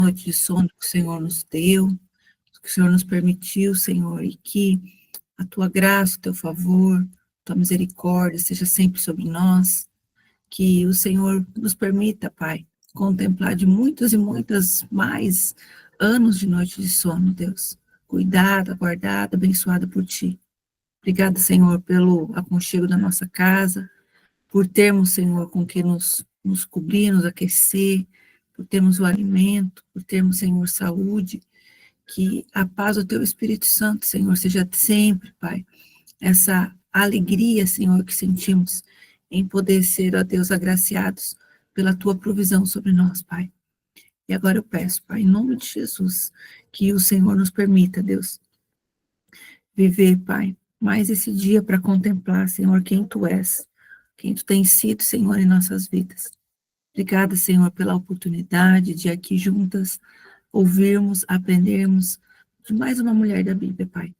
noite de sono que o Senhor nos deu, que o Senhor nos permitiu, Senhor, e que a tua graça, o teu favor, tua misericórdia seja sempre sobre nós, que o Senhor nos permita, Pai, contemplar de muitos e muitas mais anos de noite de sono, Deus, cuidada, guardada, abençoada por Ti. Obrigada, Senhor, pelo aconchego da nossa casa, por termos, Senhor, com que nos cobrir, nos aquecer, por termos o alimento, por termos, Senhor, saúde, que a paz do Teu Espírito Santo, Senhor, seja sempre, Pai, essa alegria, Senhor, que sentimos em poder ser, ó Deus, agraciados pela Tua provisão sobre nós, Pai. E agora eu peço, Pai, em nome de Jesus, que o Senhor nos permita, Deus, viver, Pai, mais esse dia para contemplar, Senhor, quem Tu és, quem Tu tens sido, Senhor, em nossas vidas. Obrigada, Senhor, pela oportunidade de aqui juntas ouvirmos, aprendermos de mais uma mulher da Bíblia, Pai.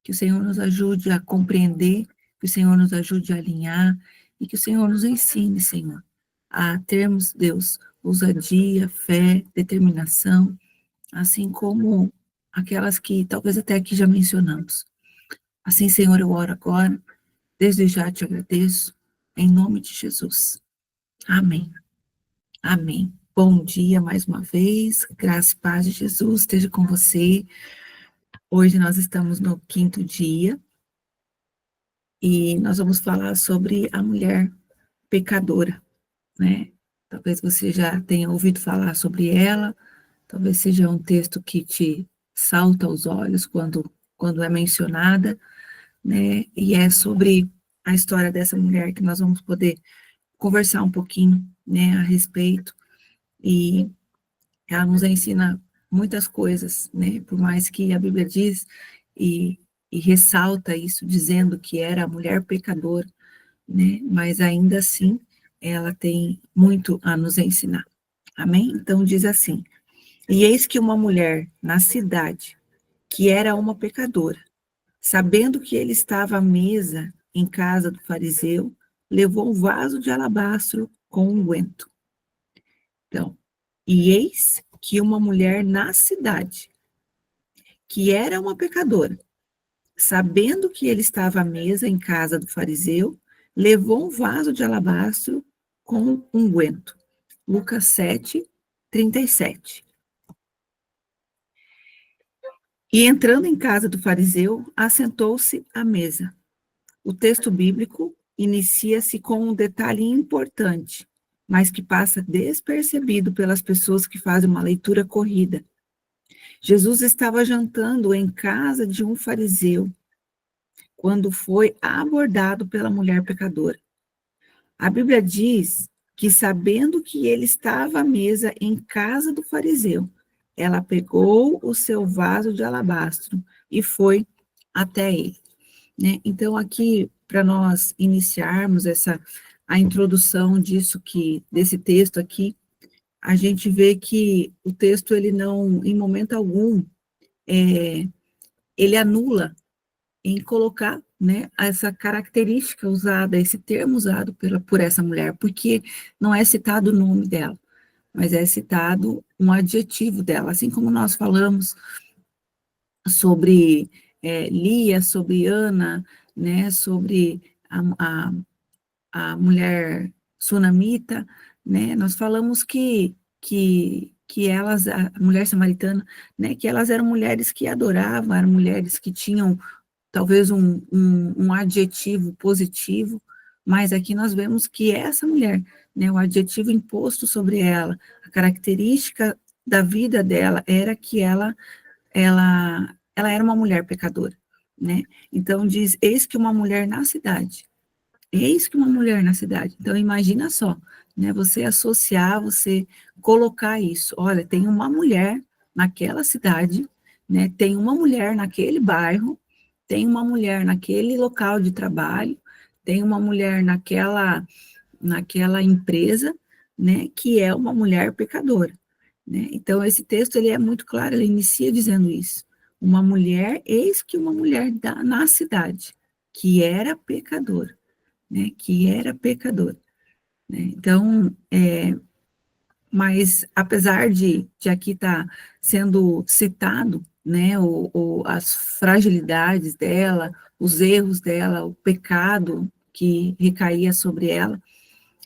Que o Senhor nos ajude a compreender, que o Senhor nos ajude a alinhar e que o Senhor nos ensine, Senhor, a termos, Deus, ousadia, fé, determinação, assim como aquelas que talvez até aqui já mencionamos. Assim, Senhor, eu oro agora, desde já te agradeço, em nome de Jesus. Amém. Amém. Bom dia mais uma vez, graça e paz de Jesus esteja com você. Hoje nós estamos no 5º dia e nós vamos falar sobre a mulher pecadora, né? Talvez você já tenha ouvido falar sobre ela, talvez seja um texto que te salta aos olhos quando é mencionada, né? E é sobre a história dessa mulher que nós vamos poder conversar um pouquinho, né, a respeito, e ela nos ensina muitas coisas, né? Por mais que a Bíblia diz e ressalta isso, dizendo que era a mulher pecadora, né? Mas ainda assim, ela tem muito a nos ensinar. Amém? Então diz assim: e eis que uma mulher na cidade, que era uma pecadora, sabendo que ele estava à mesa em casa do fariseu, levou um vaso de alabastro com unguento. Então, e eis que uma mulher na cidade, que era uma pecadora, sabendo que ele estava à mesa em casa do fariseu, levou um vaso de alabastro com unguento. Lucas 7, 37. E entrando em casa do fariseu, assentou-se à mesa. O texto bíblico inicia-se com um detalhe importante, mas que passa despercebido pelas pessoas que fazem uma leitura corrida. Jesus estava jantando em casa de um fariseu, quando foi abordado pela mulher pecadora. A Bíblia diz que, sabendo que ele estava à mesa em casa do fariseu, ela pegou o seu vaso de alabastro e foi até ele, né? Então, aqui, para nós iniciarmos a introdução desse texto aqui, a gente vê que o texto, ele não, em momento algum, ele anula em colocar, né, essa característica usada, esse termo usado por essa mulher, porque não é citado o nome dela, mas é citado um adjetivo dela, assim como nós falamos sobre Lia, sobre Ana, né, sobre a mulher sunamita, né, nós falamos que elas, a mulher samaritana, né, que elas eram mulheres que adoravam, eram mulheres que tinham talvez um adjetivo positivo, mas aqui nós vemos que essa mulher, né, o adjetivo imposto sobre ela, a característica da vida dela era que ela era uma mulher pecadora, né? Então diz, eis que uma mulher na cidade, eis que uma mulher na cidade. Então imagina só, né, você associar, você colocar isso, olha, tem uma mulher naquela cidade, né, tem uma mulher naquele bairro, tem uma mulher naquele local de trabalho, tem uma mulher naquela empresa, né, que é uma mulher pecadora, né? Então, esse texto, ele é muito claro, ele inicia dizendo isso. Uma mulher, eis que uma mulher na cidade, que era pecadora, né, que era pecadora, né? Então, Mas, apesar de aqui estar sendo citado, né, as fragilidades dela, os erros dela, o pecado que recaía sobre ela,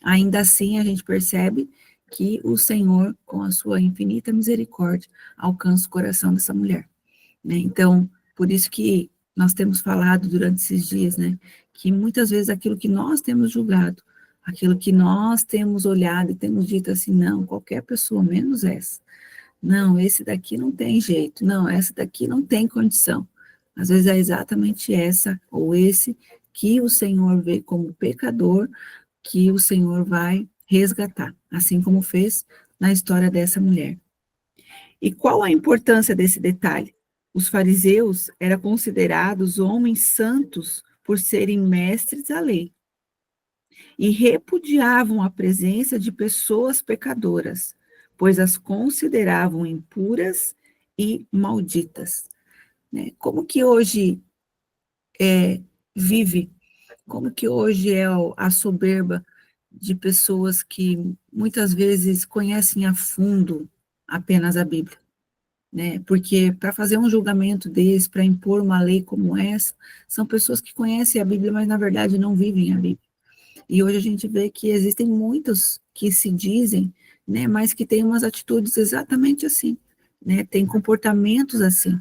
ainda assim a gente percebe que o Senhor, com a sua infinita misericórdia, alcança o coração dessa mulher, né? Então, por isso que nós temos falado durante esses dias, né, que muitas vezes aquilo que nós temos julgado, aquilo que nós temos olhado e temos dito assim, não, qualquer pessoa, menos essa. Não, esse daqui não tem jeito, não, essa daqui não tem condição. Às vezes é exatamente essa ou esse que o Senhor vê como pecador, que o Senhor vai resgatar, assim como fez na história dessa mulher. E qual a importância desse detalhe? Os fariseus eram considerados homens santos por serem mestres da lei e repudiavam a presença de pessoas pecadoras, pois as consideravam impuras e malditas. Né? Como que hoje vive, como que hoje é a soberba de pessoas que muitas vezes conhecem a fundo apenas a Bíblia? Né? Porque para fazer um julgamento desse, para impor uma lei como essa, são pessoas que conhecem a Bíblia, mas na verdade não vivem a Bíblia. E hoje a gente vê que existem muitos que se dizem, né, mas que têm umas atitudes exatamente assim, né, tem comportamentos assim,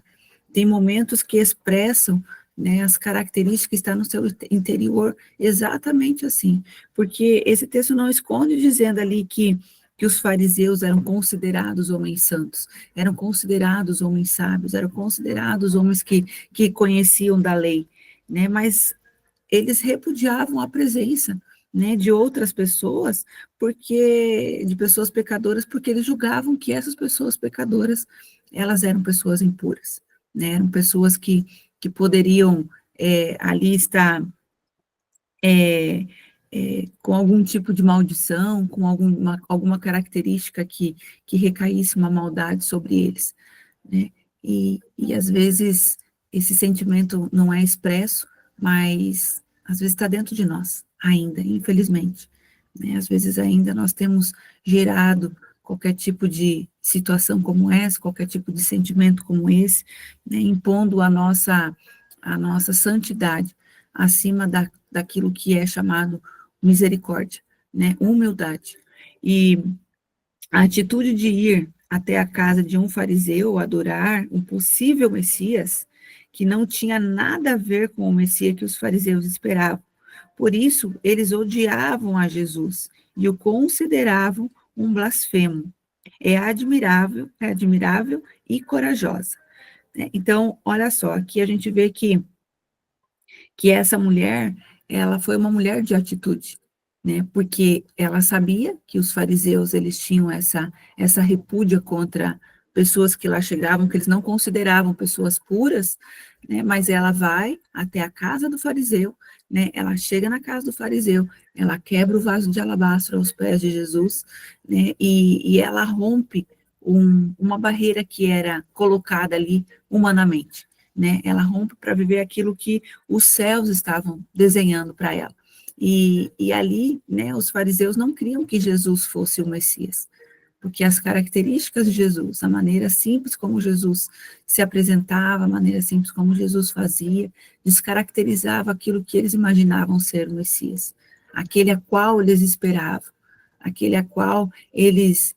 tem momentos que expressam, né, as características que estão no seu interior exatamente assim, porque esse texto não esconde dizendo ali que os fariseus eram considerados homens santos, eram considerados homens sábios, eram considerados homens que conheciam da lei, né, mas eles repudiavam a presença, né, de outras pessoas, de pessoas pecadoras, porque eles julgavam que essas pessoas pecadoras, elas eram pessoas impuras, né, eram pessoas que poderiam ali estar com algum tipo de maldição, com alguma característica que recaísse uma maldade sobre eles, né? E às vezes esse sentimento não é expresso, mas às vezes está dentro de nós, ainda, infelizmente, né? Às vezes ainda nós temos gerado qualquer tipo de situação como essa, qualquer tipo de sentimento como esse, né? Impondo a nossa santidade acima daquilo que é chamado misericórdia, né? Humildade. E a atitude de ir até a casa de um fariseu adorar um possível Messias, que não tinha nada a ver com o Messias que os fariseus esperavam. Por isso, eles odiavam a Jesus e o consideravam um blasfemo. É admirável e corajosa, né? Então, olha só, aqui a gente vê que essa mulher, ela foi uma mulher de atitude, né? Porque ela sabia que os fariseus, eles tinham essa repúdia contra pessoas que lá chegavam, que eles não consideravam pessoas puras, né? Mas ela vai até a casa do fariseu, né? Ela chega na casa do fariseu, ela quebra o vaso de alabastro aos pés de Jesus, né? E ela rompe uma barreira que era colocada ali humanamente, né? Ela rompe para viver aquilo que os céus estavam desenhando para ela. E ali, né, os fariseus não criam que Jesus fosse o Messias, porque as características de Jesus, a maneira simples como Jesus se apresentava, a maneira simples como Jesus fazia, descaracterizava aquilo que eles imaginavam ser o Messias, aquele a qual eles esperavam, aquele a qual eles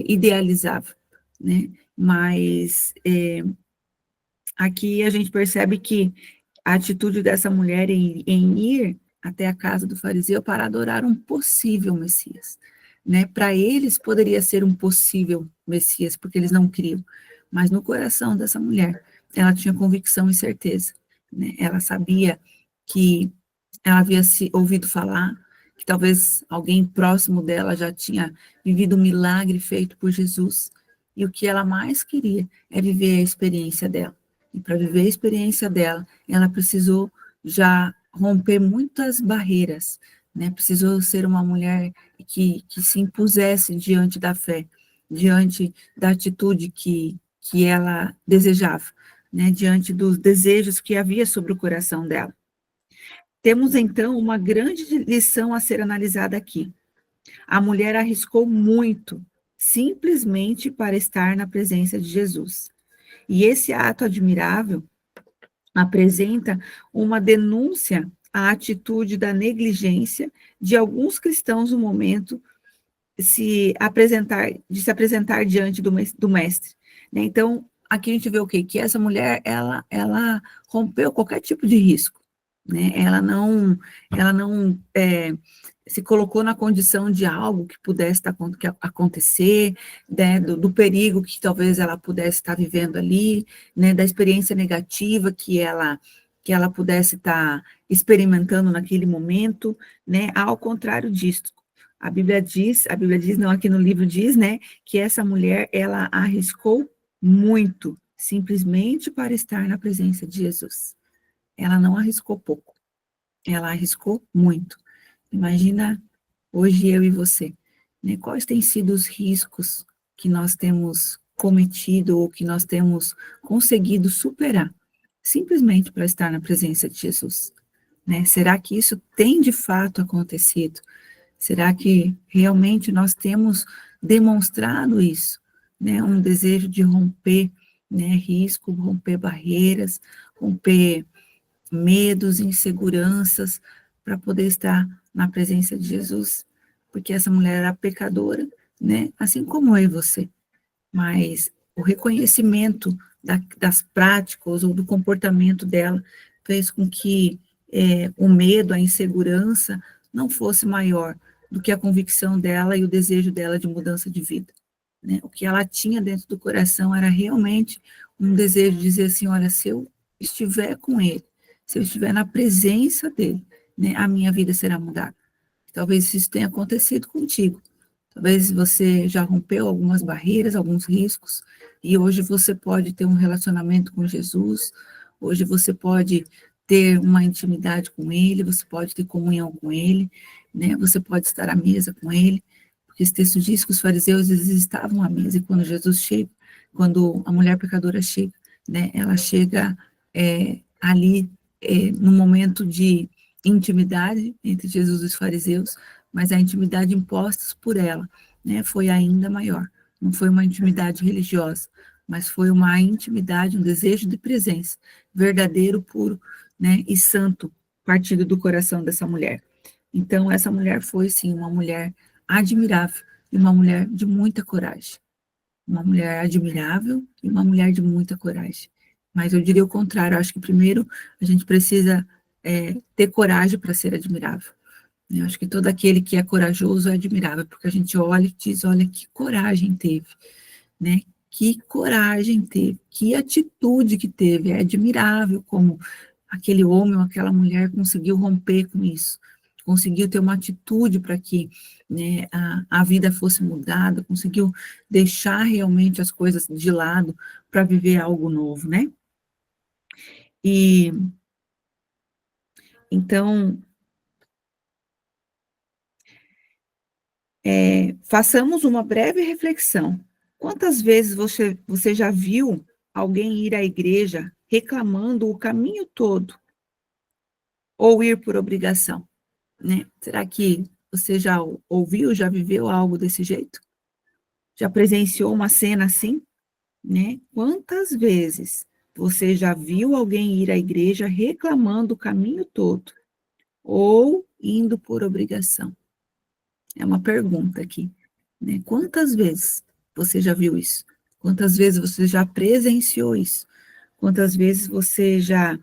idealizavam, né? Mas aqui a gente percebe que a atitude dessa mulher em ir até a casa do fariseu para adorar um possível Messias, né? Para eles poderia ser um possível Messias, porque eles não criam, mas no coração dessa mulher, ela tinha convicção e certeza, né? Ela sabia que ela havia se ouvido falar, que talvez alguém próximo dela já tinha vivido um milagre feito por Jesus, e o que ela mais queria é viver a experiência dela. E para viver a experiência dela, ela precisou já romper muitas barreiras, né? Precisou ser uma mulher que se impusesse diante da fé, diante da atitude que ela desejava, né? Diante dos desejos que havia sobre o coração dela. Temos, então, uma grande lição a ser analisada aqui. A mulher arriscou muito, simplesmente para estar na presença de Jesus. E esse ato admirável apresenta uma denúncia à atitude da negligência de alguns cristãos no momento de se apresentar diante do mestre, né? Então, aqui a gente vê o quê? Que essa mulher, ela rompeu qualquer tipo de risco, né? Ela não se colocou na condição de algo que pudesse acontecer, né? Do perigo que talvez ela pudesse estar vivendo ali, né? Da experiência negativa que ela pudesse estar experimentando naquele momento, né? Ao contrário disso, a Bíblia diz, não, aqui no livro diz, né, que essa mulher, ela arriscou muito, simplesmente para estar na presença de Jesus. Ela não arriscou pouco, ela arriscou muito. Imagina hoje eu e você, né, quais têm sido os riscos que nós temos cometido ou que nós temos conseguido superar, simplesmente para estar na presença de Jesus, né? Será que isso tem de fato acontecido? Será que realmente nós temos demonstrado isso, né? Um desejo de romper, né, risco, romper barreiras, romper medos, inseguranças, para poder estar na presença de Jesus, porque essa mulher era pecadora, né? Assim como eu e você, mas o reconhecimento das práticas ou do comportamento dela fez com que o medo, a insegurança não fosse maior do que a convicção dela e o desejo dela de mudança de vida, né? O que ela tinha dentro do coração era realmente um desejo de dizer assim, olha, se eu estiver com ele, se eu estiver na presença dele, né, a minha vida será mudada. Talvez isso tenha acontecido contigo. Talvez você já rompeu algumas barreiras, alguns riscos, e hoje você pode ter um relacionamento com Jesus, hoje você pode ter uma intimidade com Ele, você pode ter comunhão com Ele, né? Você pode estar à mesa com Ele, porque esse texto diz que os fariseus, eles estavam à mesa, e quando Jesus chega, quando a mulher pecadora chega, né? Ela chega ali, no momento de intimidade entre Jesus e os fariseus, mas a intimidade imposta por ela, né, foi ainda maior. Não foi uma intimidade religiosa, mas foi uma intimidade, um desejo de presença, verdadeiro, puro, né, e santo, partido do coração dessa mulher. Então, essa mulher foi, sim, uma mulher admirável e uma mulher de muita coragem. Uma mulher admirável e uma mulher de muita coragem. Mas eu diria o contrário, eu acho que primeiro a gente precisa ter coragem para ser admirável. Eu acho que todo aquele que é corajoso é admirável, porque a gente olha e diz, olha que coragem teve, né? Que coragem teve, que atitude que teve, é admirável como aquele homem ou aquela mulher conseguiu romper com isso, conseguiu ter uma atitude para que, né, a vida fosse mudada, conseguiu deixar realmente as coisas de lado para viver algo novo, né? E então, façamos uma breve reflexão. Quantas vezes você já viu alguém ir à igreja reclamando o caminho todo, ou ir por obrigação, né? Será que você já ouviu, já viveu algo desse jeito? Já presenciou uma cena assim, né? Quantas vezes você já viu alguém ir à igreja reclamando o caminho todo, ou indo por obrigação? É uma pergunta aqui, né? Quantas vezes você já viu isso? Quantas vezes você já presenciou isso? Quantas vezes você já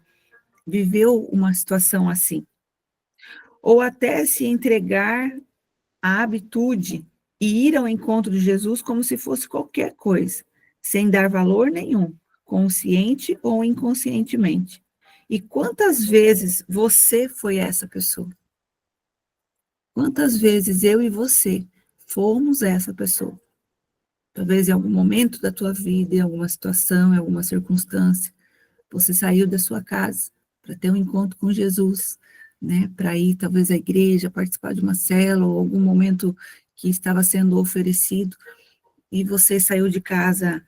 viveu uma situação assim? Ou até se entregar à habitude e ir ao encontro de Jesus como se fosse qualquer coisa, sem dar valor nenhum, consciente ou inconscientemente. E quantas vezes você foi essa pessoa? Quantas vezes eu e você fomos essa pessoa? Talvez em algum momento da tua vida, em alguma situação, em alguma circunstância, você saiu da sua casa para ter um encontro com Jesus, né? Para ir talvez à igreja, participar de uma célula, ou algum momento que estava sendo oferecido, e você saiu de casa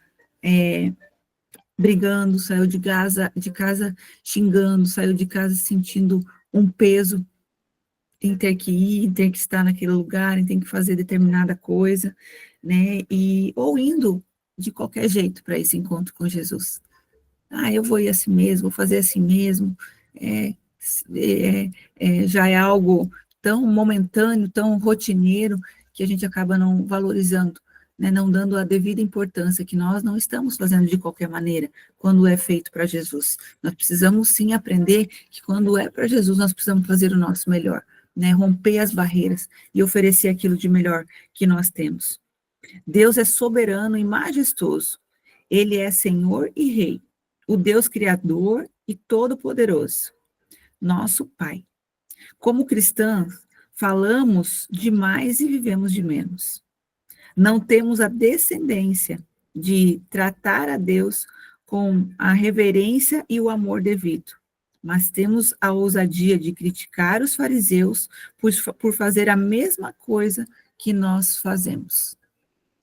brigando, saiu de casa xingando, saiu de casa sentindo um peso, em ter que ir, em ter que estar naquele lugar, em ter que fazer determinada coisa, né? Ou indo de qualquer jeito para esse encontro com Jesus. Ah, eu vou ir assim mesmo, vou fazer assim mesmo. É, já é algo tão momentâneo, tão rotineiro, que a gente acaba não valorizando, né, não dando a devida importância, que nós não estamos fazendo de qualquer maneira, quando é feito para Jesus. Nós precisamos sim aprender que quando é para Jesus, nós precisamos fazer o nosso melhor, né, romper as barreiras e oferecer aquilo de melhor que nós temos. Deus é soberano e majestoso. Ele é Senhor e Rei, o Deus Criador e Todo-Poderoso, nosso Pai. Como cristãs, falamos demais e vivemos de menos. Não temos a descendência de tratar a Deus com a reverência e o amor devido, mas temos a ousadia de criticar os fariseus por fazer a mesma coisa que nós fazemos.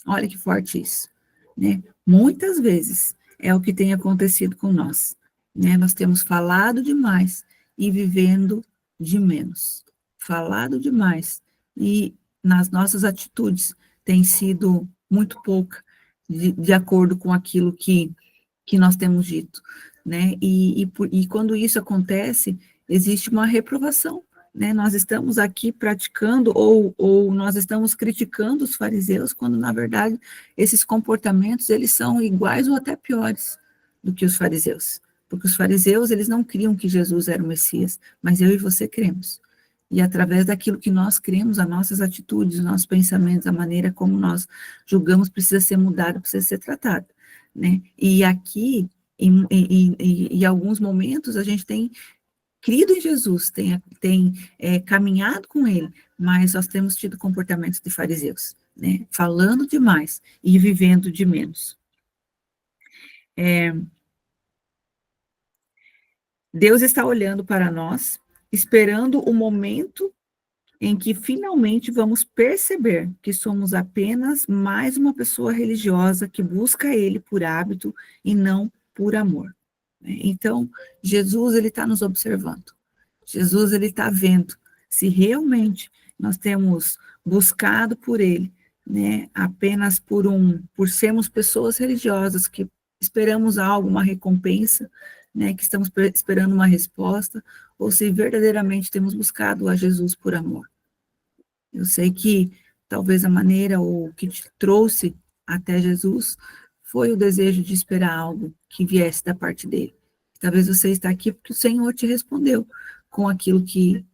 Olha que forte isso, né? Muitas vezes é o que tem acontecido com nós, né? Nós temos falado demais e vivendo de menos. Falado demais e nas nossas atitudes tem sido muito pouca de acordo com aquilo que nós temos dito, né? E quando isso acontece, existe uma reprovação, né? Nós estamos aqui praticando ou nós estamos criticando os fariseus, quando na verdade esses comportamentos eles são iguais ou até piores do que os fariseus, porque os fariseus eles não criam que Jesus era o Messias, mas eu e você cremos. E através daquilo que nós cremos, as nossas atitudes, os nossos pensamentos, a maneira como nós julgamos precisa ser mudada, precisa ser tratada, né? E aqui, em alguns momentos, a gente tem crido em Jesus, tem caminhado com ele, mas nós temos tido comportamentos de fariseus, né? Falando demais e vivendo de menos. Deus está olhando para nós, esperando o momento em que finalmente vamos perceber que somos apenas mais uma pessoa religiosa que busca Ele por hábito e não por amor. Então, Jesus, ele está nos observando. Jesus, ele está vendo se realmente nós temos buscado por Ele, né, apenas por sermos pessoas religiosas que esperamos algo, uma recompensa, né, que estamos esperando uma resposta, ou se verdadeiramente temos buscado a Jesus por amor. Eu sei que talvez a maneira ou que te trouxe até Jesus foi o desejo de esperar algo que viesse da parte dele. Talvez você está aqui porque o Senhor te respondeu com aquilo que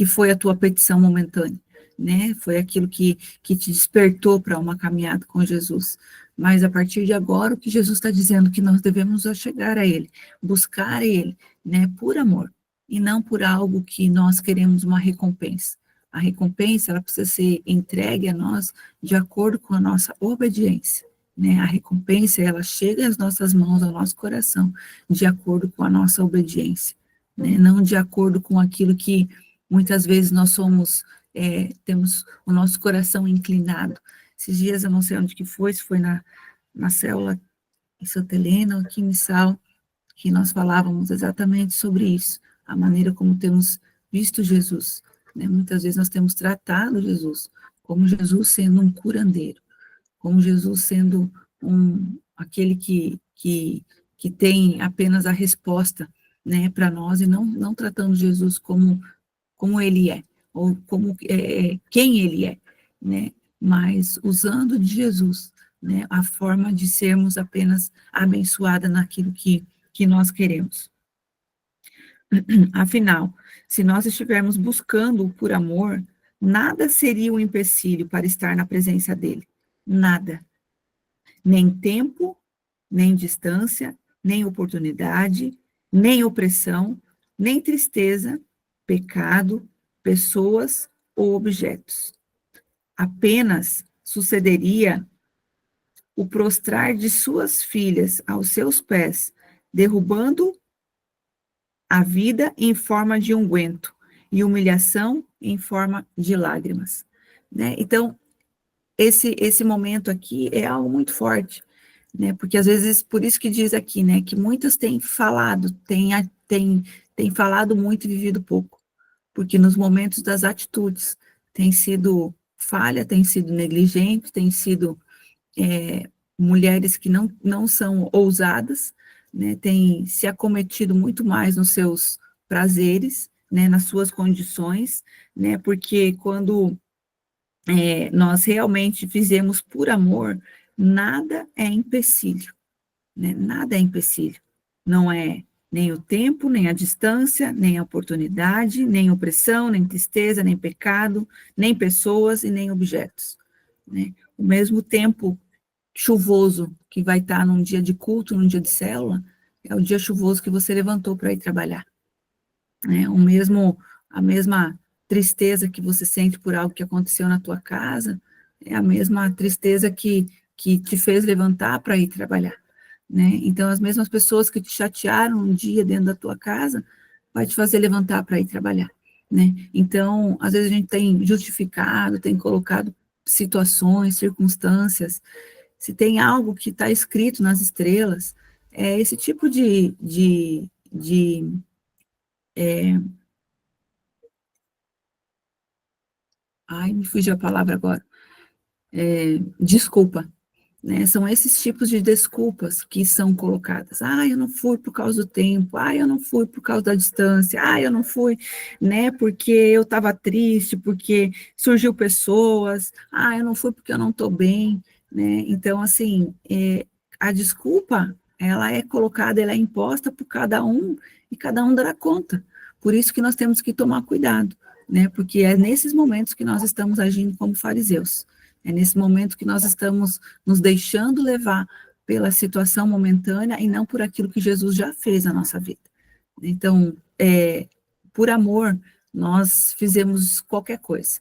foi a tua petição momentânea, né? Foi aquilo que te despertou para uma caminhada com Jesus. Mas a partir de agora, o que Jesus está dizendo que nós devemos chegar a Ele, buscar Ele, né? Por amor, e não por algo que nós queremos uma recompensa. A recompensa, ela precisa ser entregue a nós de acordo com a nossa obediência, né? A recompensa, ela chega às nossas mãos, ao nosso coração, de acordo com a nossa obediência, né? Não de acordo com aquilo que muitas vezes nós temos o nosso coração inclinado. Esses dias, eu não sei onde que foi, se foi na célula em Santa Helena, ou aqui em Missal, que nós falávamos exatamente sobre isso, a maneira como temos visto Jesus, né? Muitas vezes nós temos tratado Jesus como Jesus sendo um curandeiro, como Jesus sendo aquele que tem apenas a resposta, né, para nós, e não tratando Jesus como ele é, ou como quem ele é, né, mas usando de Jesus, né, a forma de sermos apenas abençoada naquilo que nós queremos. Afinal, se nós estivermos buscando por amor, nada seria um empecilho para estar na presença dele. Nada. Nem tempo, nem distância, nem oportunidade, nem opressão, nem tristeza, pecado, pessoas ou objetos. Apenas sucederia o prostrar de suas filhas aos seus pés, derrubando a vida em forma de unguento e humilhação em forma de lágrimas, né? Então, esse momento aqui é algo muito forte, né? Porque às vezes, por isso que diz aqui, né, que muitas têm falado, têm falado muito e vivido pouco, porque nos momentos das atitudes tem sido falha, tem sido negligente, tem sido mulheres que não são ousadas, né, têm se acometido muito mais nos seus prazeres, né, nas suas condições, né, porque quando nós realmente fizemos por amor, nada é empecilho, né, nada é empecilho, não é nem o tempo, nem a distância, nem a oportunidade, nem opressão, nem tristeza, nem pecado, nem pessoas e nem objetos, né, o mesmo tempo chuvoso que vai estar num dia de culto, num dia de célula, é o dia chuvoso que você levantou para ir trabalhar, né? A mesma tristeza que você sente por algo que aconteceu na tua casa, é a mesma tristeza que te fez levantar para ir trabalhar, né? Então, as mesmas pessoas que te chatearam um dia dentro da tua casa, vai te fazer levantar para ir trabalhar, né? Então, às vezes a gente tem justificado, tem colocado situações, circunstâncias, se tem algo que está escrito nas estrelas, é esse tipo ai, me fugiu a palavra agora, desculpa, né? São esses tipos de desculpas que são colocadas. Ah, eu não fui por causa do tempo. Ah, eu não fui por causa da distância. Ah, eu não fui, né? Porque eu estava triste, porque surgiu pessoas. Ah, eu não fui porque eu não estou bem, né? Então, assim, a desculpa, ela é colocada, ela é imposta por cada um e cada um dará conta. Por isso que nós temos que tomar cuidado, né? Porque é nesses momentos que nós estamos agindo como fariseus. É nesse momento que nós estamos nos deixando levar pela situação momentânea e não por aquilo que Jesus já fez na nossa vida. Então, por amor, nós fizemos qualquer coisa.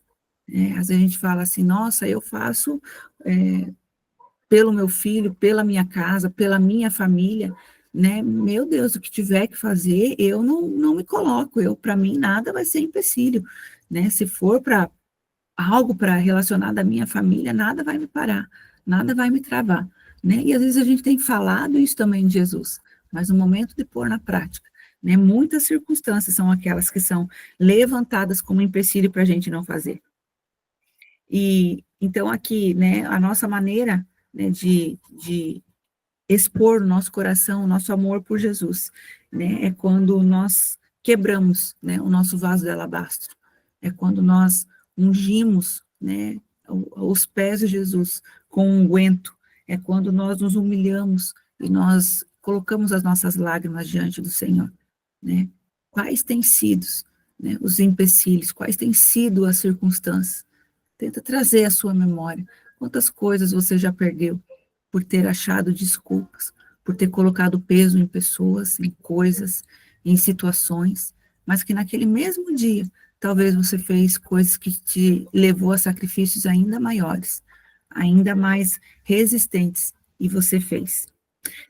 Às vezes a gente fala assim, nossa, eu faço pelo meu filho, pela minha casa, pela minha família, né? Meu Deus, o que tiver que fazer, eu não me coloco, para mim nada vai ser empecilho, né? Se for para algo para relacionado à minha família, nada vai me parar, nada vai me travar, né? E às vezes a gente tem falado isso também de Jesus, mas no momento de pôr na prática, né? Muitas circunstâncias são aquelas que são levantadas como empecilho para a gente não fazer. E então aqui, né? A nossa maneira, né, de expor o nosso coração, o nosso amor por Jesus, né? É quando nós quebramos, né, o nosso vaso de alabastro. É quando nós ungimos, né, os pés de Jesus com unguento. É quando nós nos humilhamos e nós colocamos as nossas lágrimas diante do Senhor, né? Quais têm sido, né, os empecilhos, quais têm sido as circunstâncias? Tenta trazer à sua memória quantas coisas você já perdeu por ter achado desculpas, por ter colocado peso em pessoas, em coisas, em situações, mas que naquele mesmo dia, talvez você fez coisas que te levou a sacrifícios ainda maiores, ainda mais resistentes, e você fez.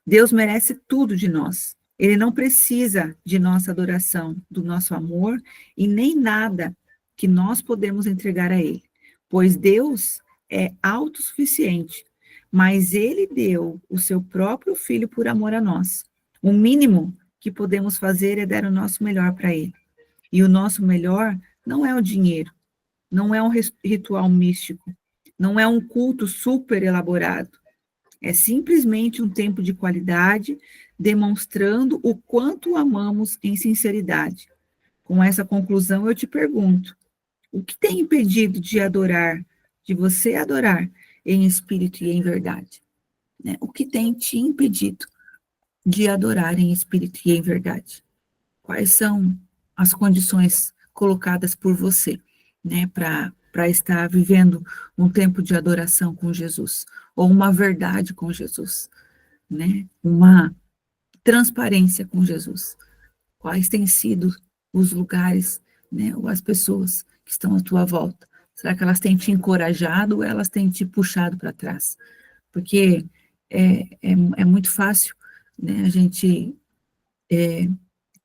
Deus merece tudo de nós. Ele não precisa de nossa adoração, do nosso amor e nem nada que nós podemos entregar a Ele, pois Deus é autossuficiente, mas Ele deu o seu próprio Filho por amor a nós. O mínimo que podemos fazer é dar o nosso melhor para Ele. E o nosso melhor não é o dinheiro, não é um ritual místico, não é um culto super elaborado, é simplesmente um tempo de qualidade, demonstrando o quanto o amamos em sinceridade. Com essa conclusão, eu te pergunto: o que tem impedido de você adorar em espírito e em verdade? Né? O que tem te impedido de adorar em espírito e em verdade? Quais são as condições colocadas por você, né, para estar vivendo um tempo de adoração com Jesus, ou uma verdade com Jesus, né, uma transparência com Jesus? Quais têm sido os lugares, né, ou as pessoas que estão à tua volta? Será que elas têm te encorajado ou elas têm te puxado para trás? Porque é muito fácil, né, a gente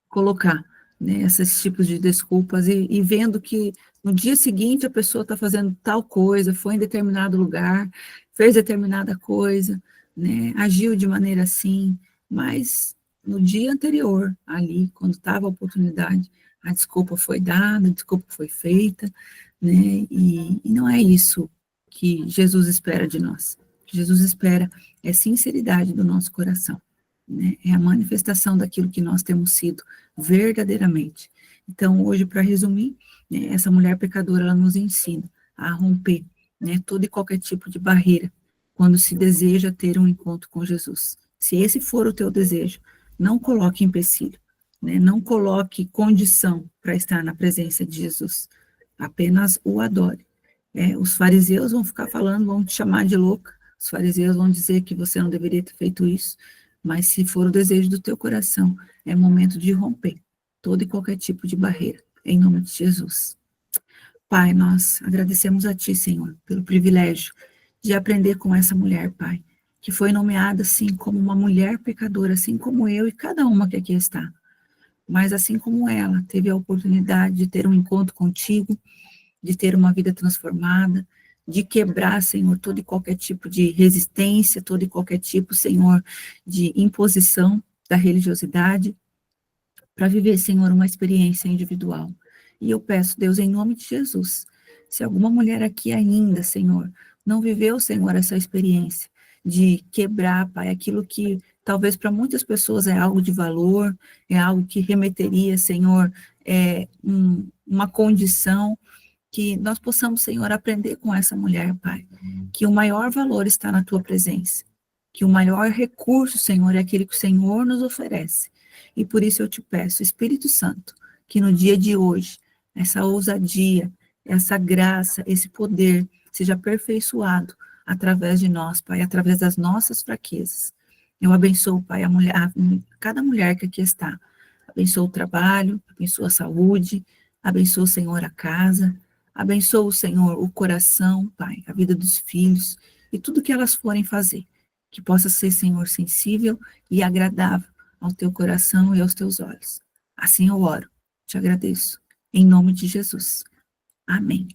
colocar, né, esses tipos de desculpas e vendo que no dia seguinte a pessoa está fazendo tal coisa, foi em determinado lugar, fez determinada coisa, né, agiu de maneira assim, mas no dia anterior, ali, quando estava a oportunidade, a desculpa foi dada, a desculpa foi feita, né? E não é isso que Jesus espera de nós. O que Jesus espera é sinceridade do nosso coração, né? É a manifestação daquilo que nós temos sido verdadeiramente. Então, hoje, para resumir, né, essa mulher pecadora, ela nos ensina a romper, né, todo e qualquer tipo de barreira quando se deseja ter um encontro com Jesus. Se esse for o teu desejo, não coloque empecilho, né, não coloque condição para estar na presença de Jesus, apenas o adore. Os fariseus vão ficar falando, vão te chamar de louca, os fariseus vão dizer que você não deveria ter feito isso, mas se for o desejo do teu coração, é momento de romper todo e qualquer tipo de barreira, em nome de Jesus. Pai, nós agradecemos a Ti, Senhor, pelo privilégio de aprender com essa mulher, Pai, que foi nomeada, assim, como uma mulher pecadora, assim como eu e cada uma que aqui está. Mas assim como ela, teve a oportunidade de ter um encontro contigo, de ter uma vida transformada, de quebrar, Senhor, todo e qualquer tipo de resistência, todo e qualquer tipo, Senhor, de imposição da religiosidade, para viver, Senhor, uma experiência individual. E eu peço, Deus, em nome de Jesus, se alguma mulher aqui ainda, Senhor, não viveu, Senhor, essa experiência de quebrar, Pai, aquilo que talvez para muitas pessoas é algo de valor, é algo que remeteria, Senhor, uma condição, que nós possamos, Senhor, aprender com essa mulher, Pai, que o maior valor está na Tua presença, que o maior recurso, Senhor, é aquele que o Senhor nos oferece. E por isso eu te peço, Espírito Santo, que no dia de hoje, essa ousadia, essa graça, esse poder seja aperfeiçoado através de nós, Pai, através das nossas fraquezas. Eu abençoo, Pai, cada mulher que aqui está. Abençoo o trabalho, abençoo a saúde, abençoo, Senhor, a casa, abençoo, Senhor, o coração, Pai, a vida dos filhos e tudo que elas forem fazer. Que possa ser, Senhor, sensível e agradável ao teu coração e aos teus olhos. Assim eu oro, te agradeço. Em nome de Jesus. Amém.